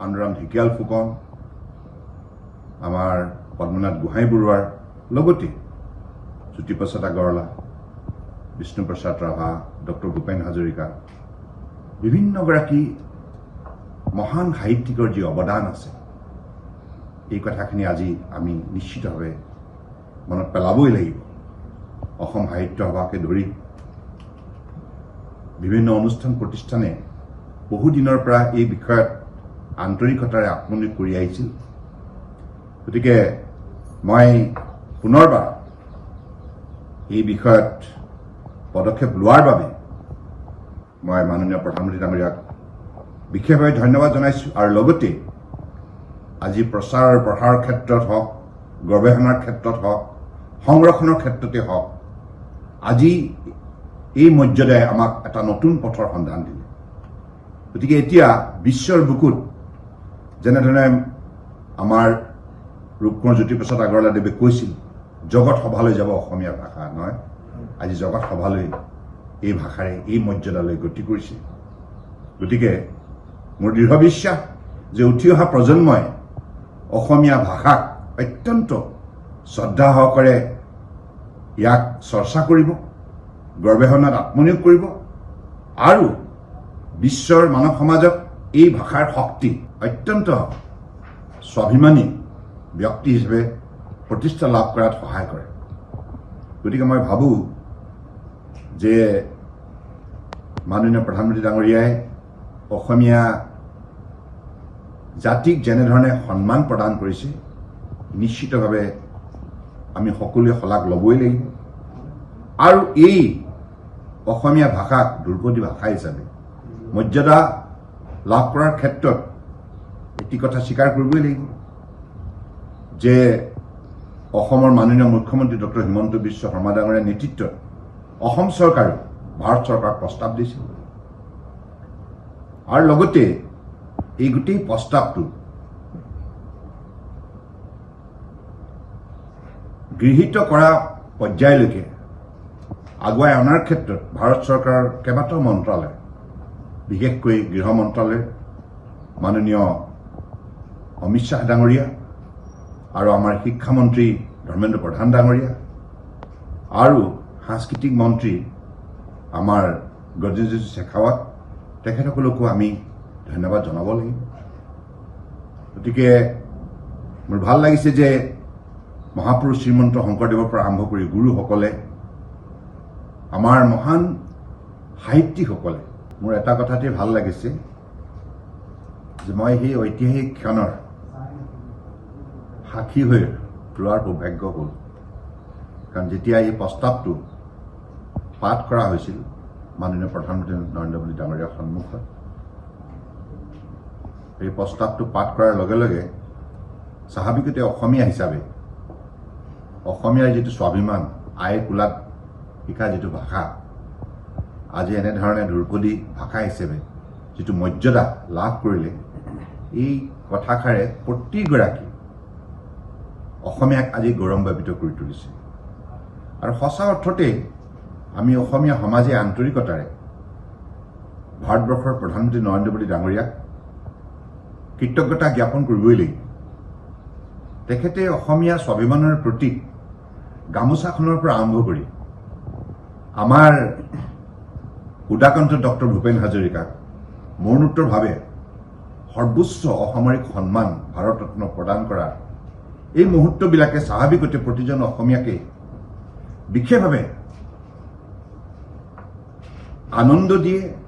আন্দোৰাম ঢেকিয়াল ফুকন, আমাৰ পদ্মনাথ গোহাঁই বৰুৱাৰ লগতে জ্যোতিপ্ৰসাদ আগৰৱালা, বিষ্ণুপ্ৰসাদ ৰাভা, ডক্টৰ ভূপেন হাজৰিকা, বিভিন্নগৰাকী মহান সাহিত্যিকৰ যি অৱদান আছে, এই কথাখিনি আজি আমি নিশ্চিতভাৱে মনত পেলাবই লাগিব। অসম সাহিত্য সভাকে ধৰি বিভিন্ন অনুষ্ঠান প্ৰতিষ্ঠানে বহুদিনৰ পৰা এই বিষয়ত আন্তৰিকতাৰে আত্মনিয়োগ কৰি আহিছিল। গতিকে মই পুনৰবাৰ এই বিষয়ত পদক্ষেপ লোৱাৰ বাবে মই মাননীয় প্ৰধানমন্ত্ৰী ডাঙৰীয়াক বিশেষভাৱে ধন্যবাদ জনাইছোঁ। আৰু লগতে আজি প্ৰচাৰ আৰু প্ৰসাৰৰ ক্ষেত্ৰত হওক, গৱেষণাৰ ক্ষেত্ৰত হওক, সংৰক্ষণৰ ক্ষেত্ৰতে হওক, আজি এই মৰ্যাদাই আমাক এটা নতুন পথৰ সন্ধান দিলে। গতিকে এতিয়া বিশ্বৰ বুকুত যেনেধৰণে আমাৰ ৰূপকোঁৱৰ জ্যোতিপ্ৰসাদ আগৰৱালাদেৱে কৈছিল, জগত সভালৈ যাব অসমীয়া ভাষা নহয়, আজি জগত সভালৈ এই ভাষাৰে এই মৰ্যাদালৈ গতি কৰিছে। গতিকে মোৰ দৃঢ় বিশ্বাস যে উঠি অহা প্ৰজন্মই অসমীয়া ভাষাক অত্যন্ত শ্ৰদ্ধা সহকাৰে ইয়াক চৰ্চা কৰিব, গৱেষণাত আত্মনিয়োগ কৰিব আৰু বিশ্বৰ মানৱ সমাজক এই ভাষাৰ শক্তি অত্যন্ত স্বাভিমানী ব্যক্তি হিচাপে প্ৰতিষ্ঠা লাভ কৰাত সহায় কৰে। গতিকে মই ভাবোঁ যে মাননীয় প্ৰধানমন্ত্ৰী ডাঙৰীয়াই অসমীয়া জাতিক যেনেধৰণে সন্মান প্ৰদান কৰিছে, নিশ্চিতভাৱে আমি সকলোৱে শলাগ ল'বই লাগিব। আৰু এই অসমীয়া ভাষাক ধ্ৰুপদী ভাষা হিচাপে মৰ্যাদা লাভ কৰাৰ ক্ষেত্ৰত এটি কথা স্বীকাৰ কৰিবই লাগিব যে অসমৰ মাননীয় মুখ্যমন্ত্ৰী ডক্টৰ হিমন্ত বিশ্ব শৰ্মা ডাঙৰীয়াৰ নেতৃত্বত অসম চৰকাৰে ভাৰত চৰকাৰক প্ৰস্তাৱ দিছিল। আৰু লগতে এই গোটেই প্ৰস্তাৱটো গৃহীত কৰা পৰ্যায়লৈকে আগুৱাই অনাৰ ক্ষেত্ৰত ভাৰত চৰকাৰৰ কেইবাটাও মন্ত্ৰালয়, বিশেষকৈ গৃহ মন্ত্ৰালয়, মাননীয় অমিত শ্বাহ ডাঙৰীয়া আৰু আমাৰ শিক্ষামন্ত্ৰী ধৰ্মেন্দ্ৰ প্ৰধান ডাঙৰীয়া আৰু সাংস্কৃতিক মন্ত্ৰী আমাৰ গজেন্দ্ৰ সিং শেখাৱত, তেখেতসকলকো আমি ধন্যবাদ জনাব লাগিব। গতিকে মোৰ ভাল লাগিছে যে মহাপুৰুষ শ্ৰীমন্ত শংকৰদেৱৰ পৰা আৰম্ভ কৰি গুৰুসকলে, আমাৰ মহান সাহিত্যিকসকলে, মোৰ এটা কথাতে ভাল লাগিছে যে মই সেই ঐতিহাসিক ক্ষণৰ সাক্ষী হৈ ৰোৱাৰ সৌভাগ্য হ'ল। কাৰণ যেতিয়া এই প্ৰস্তাৱটো পাঠ কৰা হৈছিল মাননীয় প্ৰধানমন্ত্ৰী নৰেন্দ্ৰ মোদী ডাঙৰীয়াৰ সন্মুখত, এই প্ৰস্তাৱটো পাঠ কৰাৰ লগে লগে স্বাভাৱিকতে অসমীয়া হিচাপে অসমীয়াৰ যিটো স্বাভিমান, আই কোলাত শিকা যিটো ভাষা, আজি এনেধৰণে ধ্ৰুপদী ভাষা হিচাপে যিটো মৰ্যাদা লাভ কৰিলে, এই কথাষাৰে প্ৰতিগৰাকী অসমীয়াক আজি গৌৰৱান্বিত কৰি তুলিছে। আৰু সঁচা অৰ্থতে আমি অসমীয়া সমাজে আন্তৰিকতাৰে ভাৰতবৰ্ষৰ প্ৰধানমন্ত্ৰী নৰেন্দ্ৰ মোদী ডাঙৰীয়াক কৃতজ্ঞতা জ্ঞাপন কৰিবই লাগিব। তেখেতে অসমীয়া স্বাভিমানৰ প্ৰতীক গামোচাখনৰ পৰা আৰম্ভ কৰি আমাৰ উদাকণ্ঠ ডক্টৰ ভূপেন হাজৰিকাক মৰণোত্তৰভাৱে সৰ্বোচ্চ অসামৰিক সন্মান ভাৰত ৰত্ন প্ৰদান কৰা এই মুহূৰ্তবিলাকে স্বাভাৱিকতে প্ৰতিজন অসমীয়াকে বিশেষভাৱে আনন্দ দিয়ে